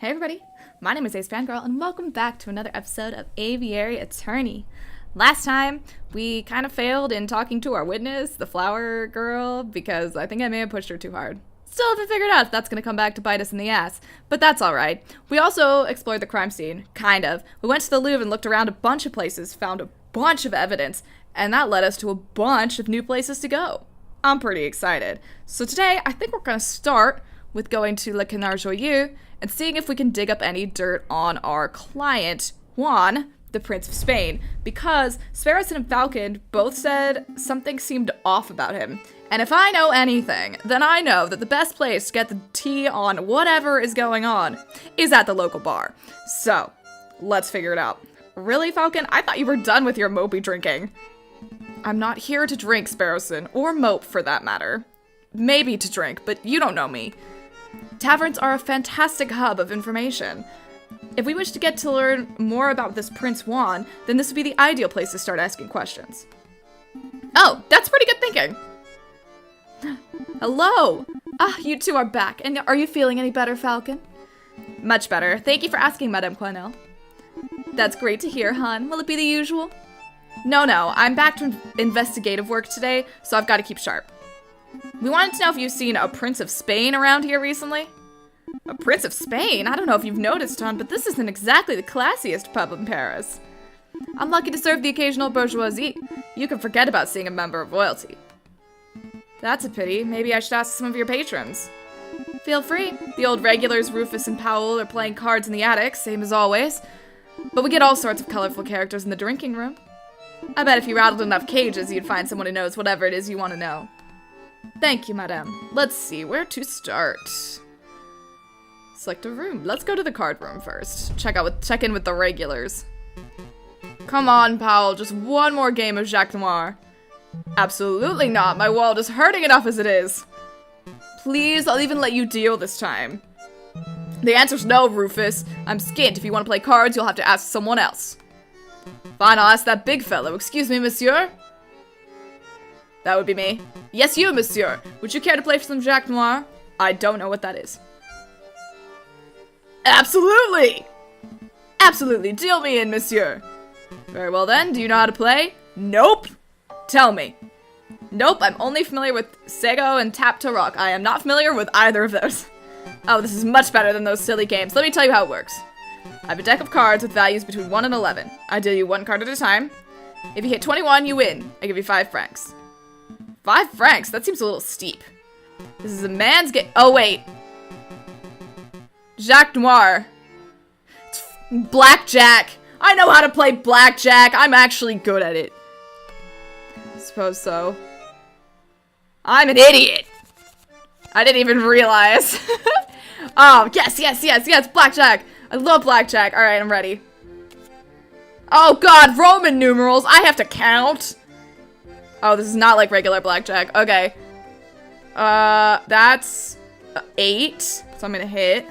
Hey everybody, my name is AceFangirl and welcome back to another episode of Aviary Attorney. Last time, we kind of failed in talking to our witness, the flower girl, because I think I may have pushed her too hard. Still haven't figured out if that's going to come back to bite us in the ass, but that's alright. We also explored the crime scene, kind of. We went to the Louvre and looked around a bunch of places, found a bunch of evidence, and that led us to a bunch of new places to go. I'm pretty excited. So today, I think we're going to start with going to Le Canard Joyeux and seeing if we can dig up any dirt on our client, Juan, the Prince of Spain, because Sparrowson and Falcon both said something seemed off about him. And if I know anything, then I know that the best place to get the tea on whatever is going on is at the local bar. So, let's figure it out. Really, Falcon? I thought you were done with your mopey drinking. I'm not here to drink, Sparrowson, or mope for that matter. Maybe to drink, but you don't know me. Taverns are a fantastic hub of information. If we wish to get to learn more about this Prince Juan, then this would be the ideal place to start asking questions. Oh, that's pretty good thinking. Hello! Ah, you two are back, and are you feeling any better, Falcon? Much better. Thank you for asking, Madame Coinel. That's great to hear, hon. Will it be the usual? No, I'm back to investigative work today, so I've got to keep sharp. We wanted to know if you've seen a Prince of Spain around here recently. A Prince of Spain? I don't know if you've noticed, hon, but this isn't exactly the classiest pub in Paris. I'm lucky to serve the occasional bourgeoisie. You can forget about seeing a member of royalty. That's a pity. Maybe I should ask some of your patrons. Feel free. The old regulars Rufus and Powell are playing cards in the attic, same as always. But we get all sorts of colorful characters in the drinking room. I bet if you rattled enough cages, you'd find someone who knows whatever it is you want to know. Thank you, madame. Let's see, where to start? Select a room. Let's go to the card room first. Check in with the regulars. Come on, Powell, just one more game of Jacques Noir. Absolutely not. My wallet is hurting enough as it is. Please, I'll even let you deal this time. The answer's no, Rufus. I'm skint. If you want to play cards, you'll have to ask someone else. Fine, I'll ask that big fellow. Excuse me, monsieur? That would be me. Yes, you, monsieur. Would you care to play for some Jacques Noir? I don't know what that is. Absolutely! Absolutely, deal me in, monsieur. Very well then, do you know how to play? Nope. Tell me. Nope, I'm only familiar with Sego and Tap to Rock. I am not familiar with either of those. Oh, this is much better than those silly games. Let me tell you how it works. I have a deck of cards with values between 1 and 11. I deal you one card at a time. If you hit 21, you win. I give you 5 francs. 5 francs? That seems a little steep. This is a man's game. Oh, wait. Jacques Noir. It's blackjack. I know how to play blackjack. I'm actually good at it. I suppose so. I'm an idiot. I didn't even realize. Oh, yes, blackjack. I love blackjack. Alright, I'm ready. Oh god, Roman numerals. I have to count. Oh, this is not like regular blackjack. Okay. That's 8. So I'm gonna hit.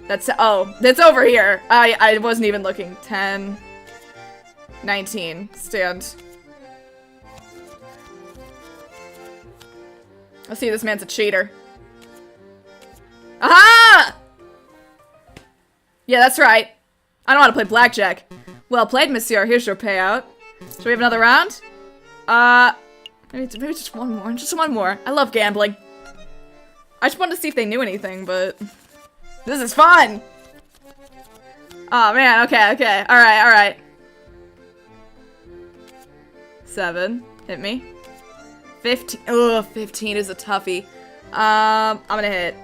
That's over here. I wasn't even looking. 10. 19. Stand. Let's see, this man's a cheater. Aha! Yeah, that's right. I know how to play blackjack. Well played, monsieur. Here's your payout. Should we have another round? Maybe just one more. Just one more. I love gambling. I just wanted to see if they knew anything, but this is fun. Oh man, okay. Alright. 7. Hit me. 15. Ugh, 15 is a toughie. I'm gonna hit.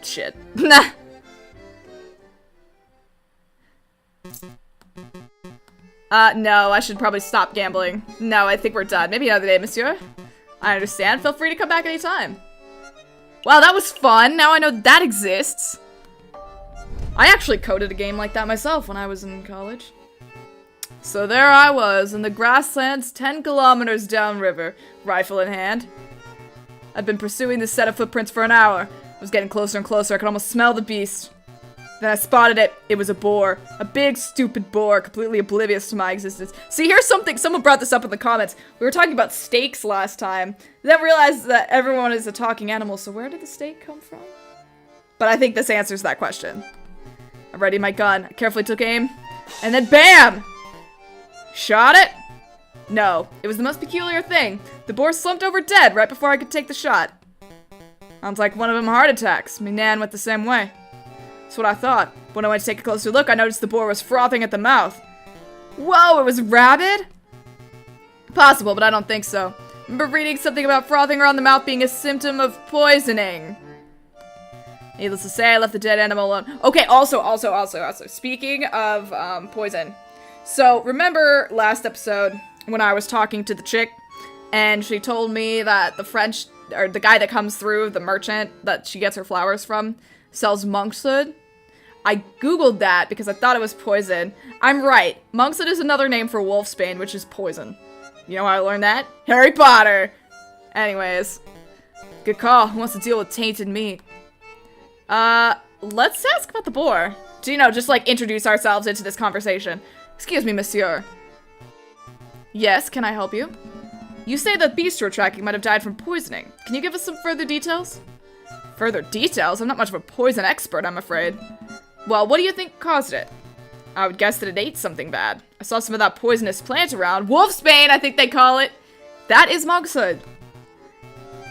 Shit. Nah. No, I should probably stop gambling. No, I think we're done. Maybe another day, monsieur. I understand. Feel free to come back anytime. Wow, that was fun. Now I know that exists. I actually coded a game like that myself when I was in college. So there I was, in the grasslands 10 kilometers downriver, rifle in hand. I'd been pursuing this set of footprints for an hour. I was getting closer and closer. I could almost smell the beast. Then I spotted it. It was a boar. A big, stupid boar, completely oblivious to my existence. See, here's something. Someone brought this up in the comments. We were talking about steaks last time. Then realized that everyone is a talking animal, so where did the steak come from? But I think this answers that question. I readied my gun. I carefully took aim. And then BAM! Shot it? No. It was the most peculiar thing. The boar slumped over dead right before I could take the shot. Sounds like one of them heart attacks. Me nan went the same way. That's what I thought. When I went to take a closer look, I noticed the boar was frothing at the mouth. Whoa, it was rabid? Possible, but I don't think so. Remember reading something about frothing around the mouth being a symptom of poisoning. Needless to say, I left the dead animal alone. Okay, also, speaking of, poison. So, remember last episode when I was talking to the chick, and she told me that the guy that comes through, the merchant that she gets her flowers from, sells monkshood? I googled that because I thought it was poison. I'm right. Monkshood is another name for wolfsbane, which is poison. You know how I learned that? Harry Potter! Anyways. Good call. Who wants to deal with tainted meat? Let's ask about the boar. To, you know, just like introduce ourselves into this conversation. Excuse me, monsieur. Yes, can I help you? You say that beast you're tracking might have died from poisoning. Can you give us some further details? Further details? I'm not much of a poison expert, I'm afraid. Well, what do you think caused it? I would guess that it ate something bad. I saw some of that poisonous plant around. Wolfsbane, I think they call it. That is monkshood.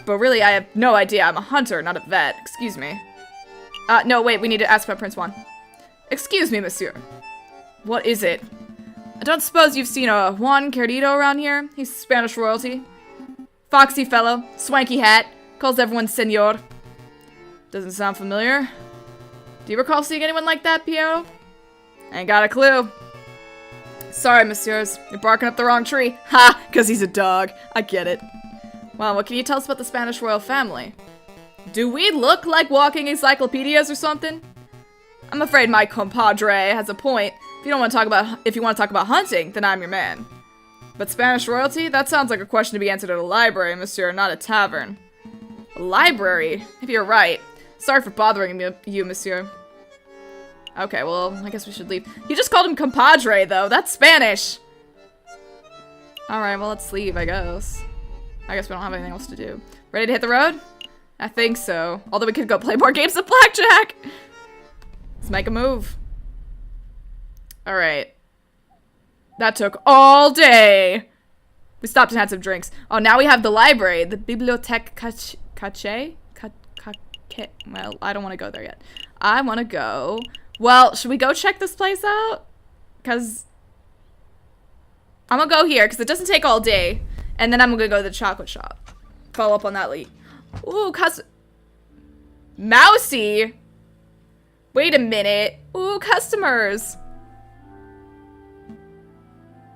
But really, I have no idea. I'm a hunter, not a vet. Excuse me. No, wait, we need to ask about Prince Juan. Excuse me, monsieur. What is it? I don't suppose you've seen a Juan Querido around here? He's Spanish royalty. Foxy fellow, swanky hat, calls everyone senor. Doesn't sound familiar. Do you recall seeing anyone like that, Piero? Ain't got a clue. Sorry, messieurs. You're barking up the wrong tree. Ha! 'Cause he's a dog. I get it. Well, what can you tell us about the Spanish royal family? Do we look like walking encyclopedias or something? I'm afraid my compadre has a point. If you want to talk about hunting, then I'm your man. But Spanish royalty? That sounds like a question to be answered at a library, monsieur, not a tavern. A library? Maybe you're right. Sorry for bothering you, monsieur. Okay, well, I guess we should leave. You just called him compadre, though. That's Spanish. Alright, well, let's leave, I guess. I guess we don't have anything else to do. Ready to hit the road? I think so. Although we could go play more games of blackjack. Let's make a move. Alright. That took all day. We stopped and had some drinks. Oh, now we have the library. The Bibliothèque Caché? Well, I don't want to go there yet. I want to go... Well, should we go check this place out? Because... I'm gonna go here, because it doesn't take all day. And then I'm gonna go to the chocolate shop. Follow up on that lead. Ooh, Mousy? Wait a minute. Ooh, customers.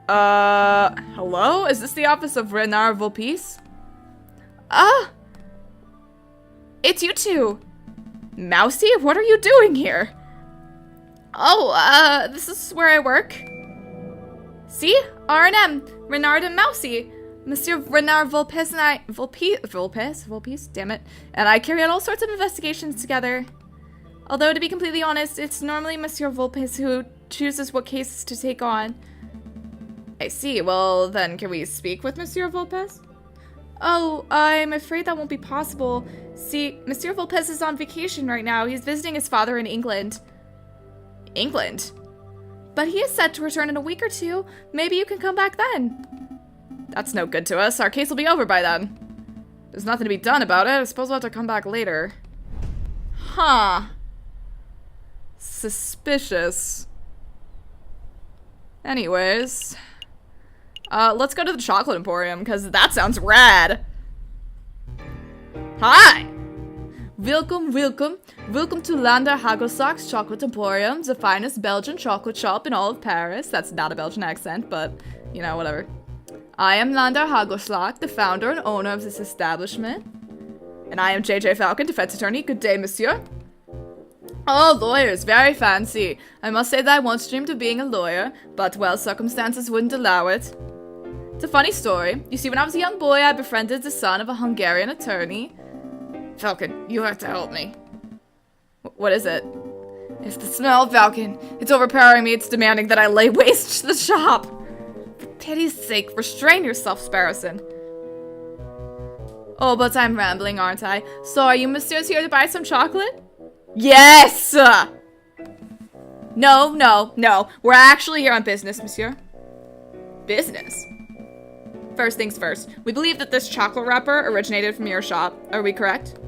Hello? Is this the office of Renard Volpice? It's you two. Mousy, what are you doing here? Oh, this is where I work. See? R&M. Renard and Mousy. Monsieur Renard Volpice and I... Volpice? Damn it. And I carry out all sorts of investigations together. Although, to be completely honest, it's normally Monsieur Volpice who chooses what cases to take on. I see. Well, then, can we speak with Monsieur Volpice? Oh, I'm afraid that won't be possible. See, Monsieur Volpice is on vacation right now. He's visiting his father in England. England? But he is set to return in a week or two. Maybe you can come back then. That's no good to us. Our case will be over by then. There's nothing to be done about it. I suppose we'll have to come back later. Huh. Suspicious. Anyways. Let's go to the Chocolate Emporium, because that sounds rad. Hi! Welcome to Lander Hagelsack's Chocolate Emporium, the finest Belgian chocolate shop in all of Paris. That's not a Belgian accent, but, you know, whatever. I am Lander Hagelsack, the founder and owner of this establishment. And I am JJ Falcon, defense attorney. Good day, monsieur. Oh, lawyers, very fancy. I must say that I once dreamed of being a lawyer, but, well, circumstances wouldn't allow it. It's a funny story. You see, when I was a young boy, I befriended the son of a Hungarian attorney. Falcon, you have to help me. What is it? It's the smell, Falcon. It's overpowering me. It's demanding that I lay waste to the shop. For pity's sake, restrain yourself, Sparrowson. Oh, but I'm rambling, aren't I? So are you messieurs here to buy some chocolate? Yes! No, no, no. We're actually here on business, monsieur. Business? First things first. We believe that this chocolate wrapper originated from your shop. Are we correct?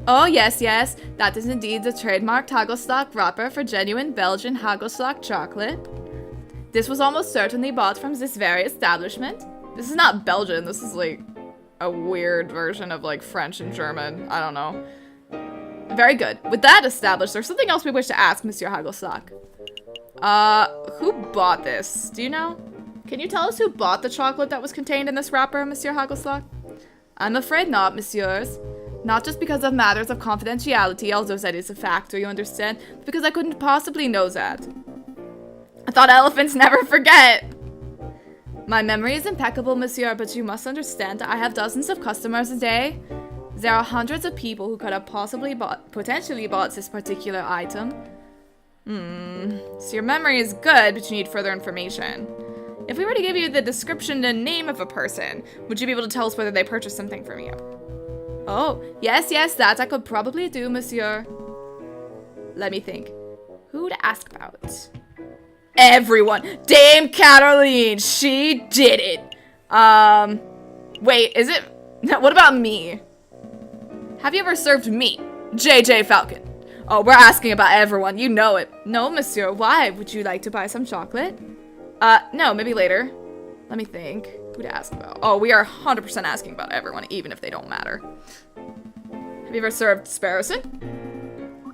Oh, yes, yes. That is indeed the trademarked Hagelstock wrapper for genuine Belgian Hagelstock chocolate. This was almost certainly bought from this very establishment. This is not Belgian. This is, like, a weird version of, like, French and German. I don't know. Very good. With that established, there's something else we wish to ask, Monsieur Hagelstock. Who bought this? Do you know? Can you tell us who bought the chocolate that was contained in this wrapper, Monsieur Hagelstock? I'm afraid not, messieurs. Not just because of matters of confidentiality, although that is a factor, you understand, but because I couldn't possibly know that. I thought elephants never forget! My memory is impeccable, monsieur, but you must understand that I have dozens of customers a day. There are hundreds of people who could have potentially bought this particular item. So your memory is good, but you need further information. If we were to give you the description and name of a person, would you be able to tell us whether they purchased something from you? Oh, yes, yes, that I could probably do, monsieur. Let me think. Who to ask about? Everyone! Dame Caroline! She did it! Wait, is it... What about me? Have you ever served me, JJ Falcon? Oh, we're asking about everyone. You know it. No, monsieur. Why? Would you like to buy some chocolate? No, maybe later. Let me think. Who to ask about? Oh, we are 100% asking about everyone, even if they don't matter. Have you ever served Sparrowson?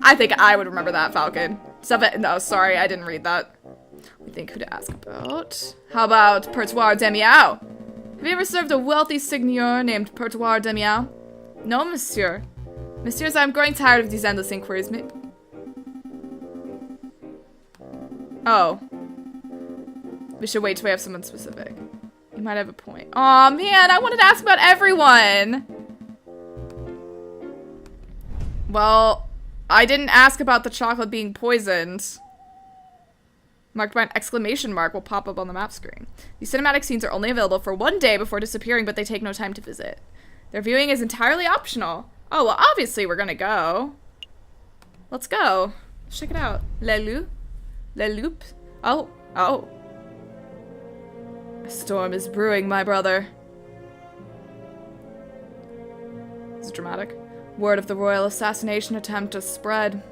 I think I would remember that, Falcon. No, sorry, I didn't read that. We think who to ask about. How about Pertoir Demiao? Have you ever served a wealthy seigneur named Pertoir Demiao? No, monsieur. Messieurs, I'm growing tired of these endless inquiries. Oh. We should wait till we have someone specific. You might have a point. Aw, man, I wanted to ask about everyone! Well, I didn't ask about the chocolate being poisoned. Marked by an exclamation mark will pop up on the map screen. These cinematic scenes are only available for 1 day before disappearing, but they take no time to visit. Their viewing is entirely optional. Oh, well, obviously we're gonna go. Let's go. Check it out. Le Loup? Le Loup? Oh, oh. A storm is brewing, my brother. It's dramatic. Word of the royal assassination attempt has spread.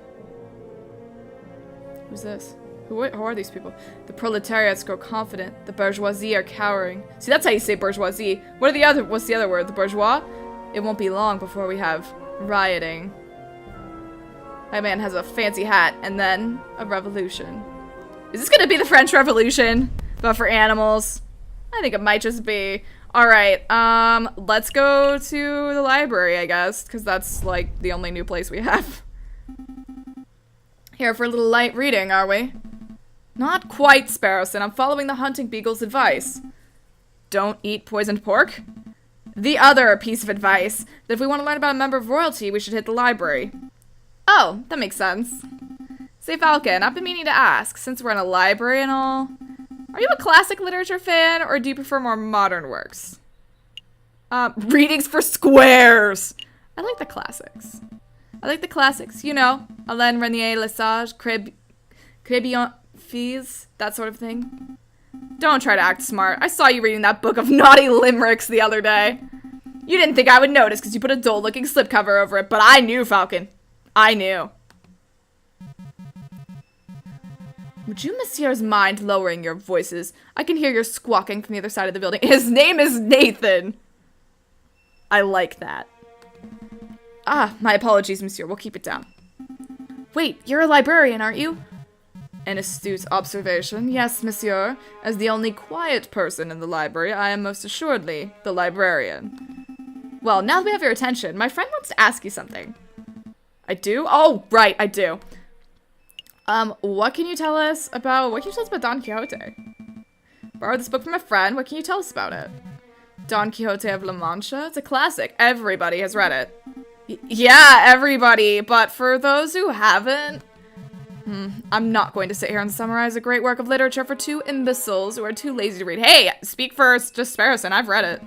Who's this? Who are these people? The proletariats grow confident. The bourgeoisie are cowering. See, that's how you say bourgeoisie. What's the other word? The bourgeois? It won't be long before we have rioting. That man has a fancy hat, and then a revolution. Is this gonna be the French Revolution? But for animals? I think it might just be. Alright, let's go to the library, I guess, because that's, like, the only new place we have. Here for a little light reading, are we? Not quite, Sparrowson. I'm following the hunting beagle's advice. Don't eat poisoned pork? The other piece of advice, that if we want to learn about a member of royalty, we should hit the library. Oh, that makes sense. Say, Falcon, I've been meaning to ask, since we're in a library and all, are you a classic literature fan, or do you prefer more modern works? Readings for squares! I like the classics. I like the classics, you know, Alain Renier Lesage, Crébillon Fils, that sort of thing. Don't try to act smart. I saw you reading that book of naughty limericks the other day. You didn't think I would notice because you put a dull-looking slipcover over it, but I knew, Falcon. I knew. Would you messieurs mind lowering your voices? I can hear your squawking from the other side of the building. His name is Nathan. I like that. Ah, my apologies, monsieur. We'll keep it down. Wait, you're a librarian, aren't you? An astute observation. Yes, monsieur. As the only quiet person in the library, I am most assuredly the librarian. Well, now that we have your attention, my friend wants to ask you something. I do? Oh, right, I do. What can you tell us about Don Quixote? Borrowed this book from a friend. What can you tell us about it? Don Quixote of La Mancha? It's a classic. Everybody has read it. Yeah, everybody. But for those who haven't, I'm not going to sit here and summarize a great work of literature for two imbeciles who are too lazy to read. Hey, speak first, just Sparrowson, I've read it.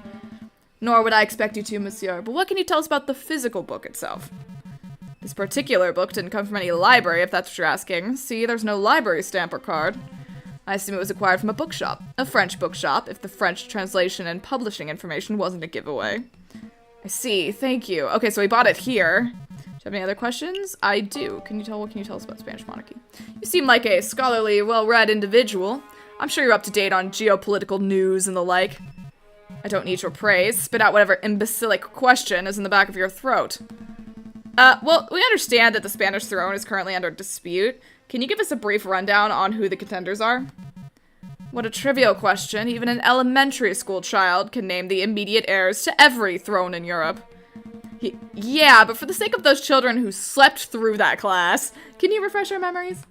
Nor would I expect you to, monsieur. But what can you tell us about the physical book itself? This particular book didn't come from any library, if that's what you're asking. See, there's no library stamp or card. I assume it was acquired from a bookshop. A French bookshop, if the French translation and publishing information wasn't a giveaway. I see, thank you. Okay, so we bought it here. Do you have any other questions? I do. What can you tell us about Spanish monarchy? You seem like a scholarly, well-read individual. I'm sure you're up to date on geopolitical news and the like. I don't need your praise. Spit out whatever imbecilic question is in the back of your throat. Well, we understand that the Spanish throne is currently under dispute. Can you give us a brief rundown on who the contenders are? What a trivial question. Even an elementary school child can name the immediate heirs to every throne in Europe. Yeah, but for the sake of those children who slept through that class, can you refresh our memories?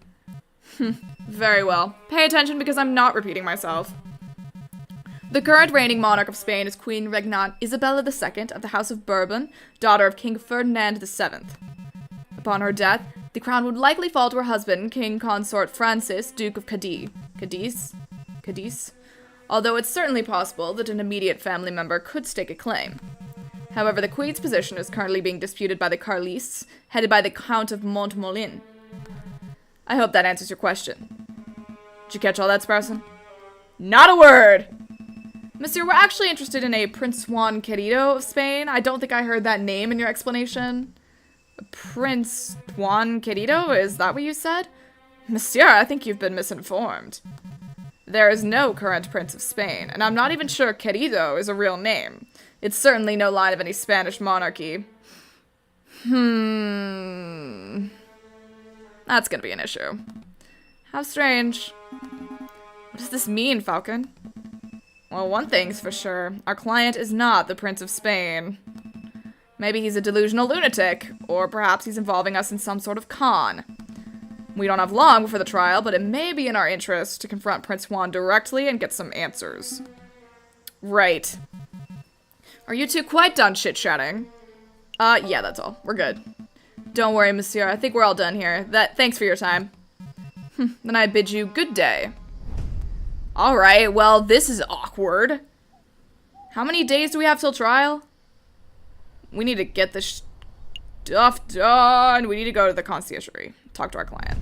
Very well. Pay attention because I'm not repeating myself. The current reigning monarch of Spain is Queen Regnant Isabella II of the House of Bourbon, daughter of King Ferdinand VII. Upon her death, the crown would likely fall to her husband, King Consort Francis, Duke of Cadiz, although it's certainly possible that an immediate family member could stake a claim. However, the Queen's position is currently being disputed by the Carlists, headed by the Count of Montmolin. I hope that answers your question. Did you catch all that, Sparson? Not a word! Monsieur, we're actually interested in a Prince Juan Querido of Spain. I don't think I heard that name in your explanation. Prince Juan Querido? Is that what you said? Monsieur, I think you've been misinformed. There is no current Prince of Spain, and I'm not even sure Querido is a real name. It's certainly no line of any Spanish monarchy. That's gonna be an issue. How strange. What does this mean, Falcon? Well, one thing's for sure. Our client is not the Prince of Spain. Maybe he's a delusional lunatic, or perhaps he's involving us in some sort of con. We don't have long before the trial, but it may be in our interest to confront Prince Juan directly and get some answers. Right. Are you two quite done chit-chatting? Yeah, that's all. We're good. Don't worry, monsieur. I think we're all done here. Thanks for your time. Then I bid you good day. Alright, well, this is awkward. How many days do we have till trial? We need to get this stuff done. We need to go to the conciergerie. Talk to our client.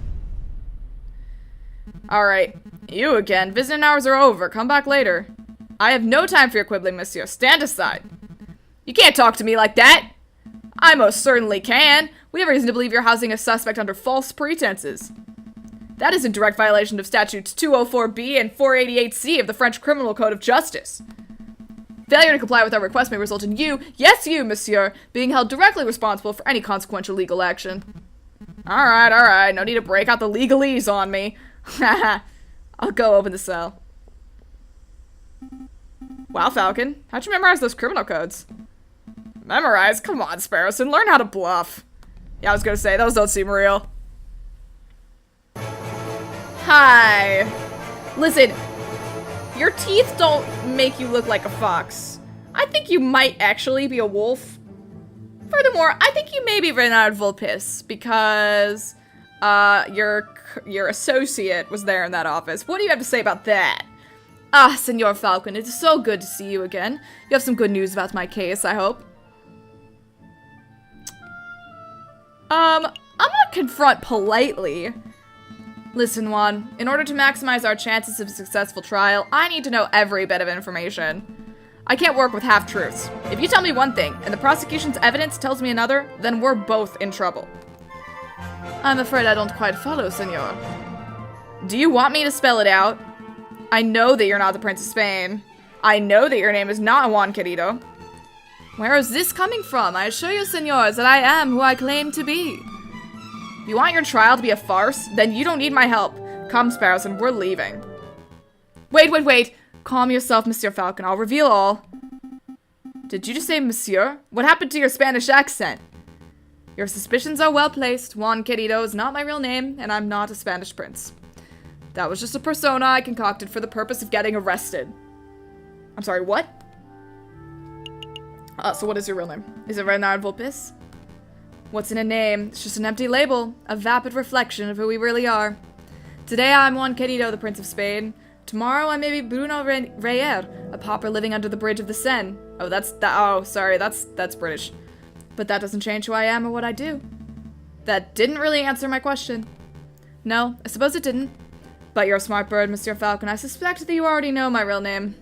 Alright, you again. Visiting hours are over. Come back later. I have no time for your quibbling, monsieur. Stand aside. You can't talk to me like that. I most certainly can. We have reason to believe you're housing a suspect under false pretenses. That is in direct violation of statutes 204B and 488C of the French Criminal Code of Justice. Failure to comply with our request may result in you, yes you, monsieur, being held directly responsible for any consequential legal action. Alright, no need to break out the legalese on me. I'll go open the cell. Wow, Falcon, how'd you memorize those criminal codes? Memorize? Come on, Sparrowson, learn how to bluff. Yeah, I was gonna say, those don't seem real. Hi. Listen, your teeth don't make you look like a fox. I think you might actually be a wolf. Furthermore, I think you may be Renard Vulpes because your associate was there in that office. What do you have to say about that? Ah, Senor Falcon, it's so good to see you again. You have some good news about my case, I hope. I'm gonna confront politely. Listen, Juan, in order to maximize our chances of a successful trial, I need to know every bit of information. I can't work with half-truths. If you tell me one thing, and the prosecution's evidence tells me another, then we're both in trouble. I'm afraid I don't quite follow, senor. Do you want me to spell it out? I know that you're not the Prince of Spain. I know that your name is not Juan Querido. Where is this coming from? I assure you, senors, that I am who I claim to be. If you want your trial to be a farce, then you don't need my help. Come, Sparrowson, we're leaving. Wait. Calm yourself, Monsieur Falcon. I'll reveal all. Did you just say monsieur? What happened to your Spanish accent? Your suspicions are well placed. Juan Querido is not my real name, and I'm not a Spanish prince. That was just a persona I concocted for the purpose of getting arrested. I'm sorry, what? So what is your real name? Is it Renard Vulpes? What's in a name? It's just an empty label, a vapid reflection of who we really are. Today I'm Juan Querido, the Prince of Spain. Tomorrow I may be Bruno Reyer, a pauper living under the bridge of the Seine. Oh, that's British. But that doesn't change who I am or what I do. That didn't really answer my question. No, I suppose it didn't. But you're a smart bird, Monsieur Falcon. I suspect that you already know my real name.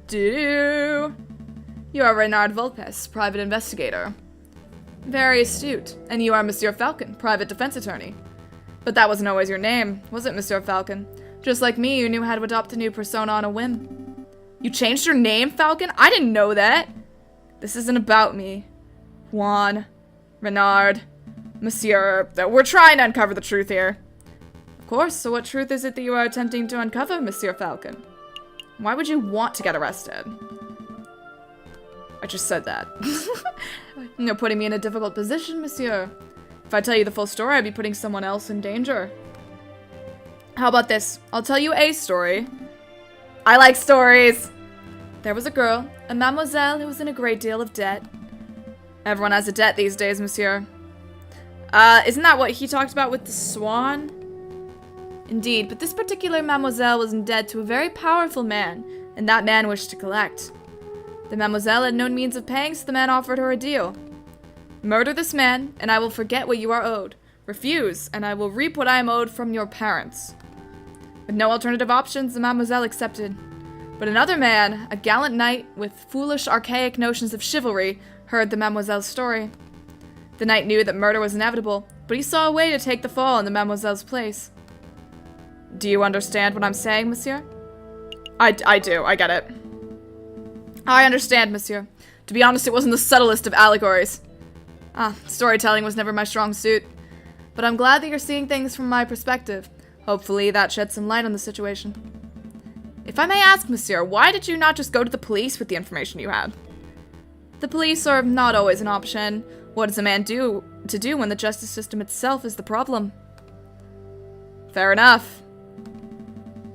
Do you are Renard Volpes, private investigator. Very astute. And you are Monsieur Falcon, private defense attorney. But that wasn't always your name, was it, Monsieur Falcon? Just like me, you knew how to adopt a new persona on a whim. You changed your name, Falcon? I didn't know that. This isn't about me. Juan, Renard, Monsieur, we're trying to uncover the truth here. Of course, so what truth is it that you are attempting to uncover, Monsieur Falcon? Why would you want to get arrested? I just said that. You're putting me in a difficult position, Monsieur. If I tell you the full story, I'd be putting someone else in danger. How about this? I'll tell you a story. I like stories. There was a girl, a mademoiselle, who was in a great deal of debt. Everyone has a debt these days, Monsieur. Isn't that what he talked about with the swan? Indeed, but this particular mademoiselle was in debt to a very powerful man, and that man wished to collect. The mademoiselle had no means of paying, so the man offered her a deal. Murder this man, and I will forget what you are owed. Refuse, and I will reap what I am owed from your parents. With no alternative options, the mademoiselle accepted. But another man, a gallant knight with foolish, archaic notions of chivalry, heard the mademoiselle's story. The knight knew that murder was inevitable, but he saw a way to take the fall in the mademoiselle's place. Do you understand what I'm saying, Monsieur? I do, I get it. I understand, Monsieur. To be honest, it wasn't the subtlest of allegories. Storytelling was never my strong suit. But I'm glad that you're seeing things from my perspective. Hopefully that sheds some light on the situation. If I may ask, Monsieur, why did you not just go to the police with the information you had? The police are not always an option. What does a man do when the justice system itself is the problem? Fair enough.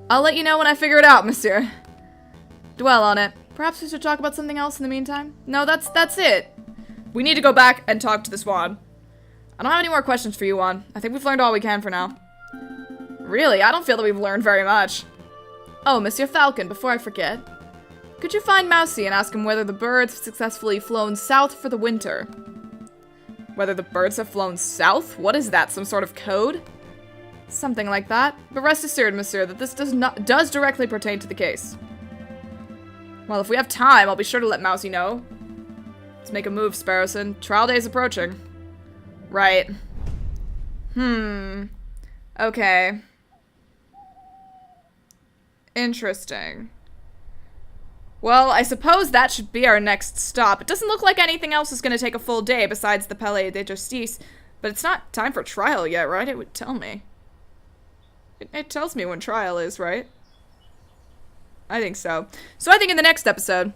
I'll let you know when I figure it out, Monsieur. Dwell on it. Perhaps we should talk about something else in the meantime? No, that's it. We need to go back and talk to the swan. I don't have any more questions for you, Juan. I think we've learned all we can for now. Really? I don't feel that we've learned very much. Oh, Monsieur Falcon, before I forget. Could you find Mousy and ask him whether the birds have successfully flown south for the winter? Whether the birds have flown south? What is that, some sort of code? Something like that. But rest assured, Monsieur, that this does directly pertain to the case. Well, if we have time, I'll be sure to let Mousy know. Let's make a move, Sparrowson. Trial day's approaching. Right. Okay. Interesting. Well, I suppose that should be our next stop. It doesn't look like anything else is going to take a full day besides the Palais de Justice, but it's not time for trial yet, right? It would tell me. It tells me when trial is, right? I think so. So I think in the next episode,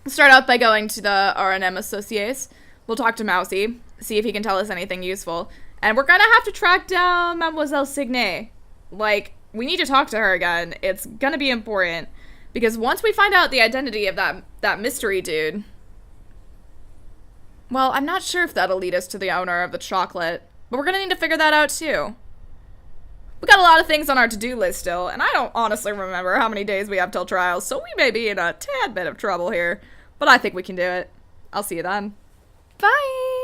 we'll start out by going to the R&M Associates. We'll talk to Mousy, see if he can tell us anything useful. And we're gonna have to track down Mademoiselle Signet. Like, we need to talk to her again. It's gonna be important. Because once we find out the identity of that mystery dude... Well, I'm not sure if that'll lead us to the owner of the chocolate. But we're gonna need to figure that out too. We got a lot of things on our to-do list still, and I don't honestly remember how many days we have till trial, so we may be in a tad bit of trouble here. But I think we can do it. I'll see you then. Bye!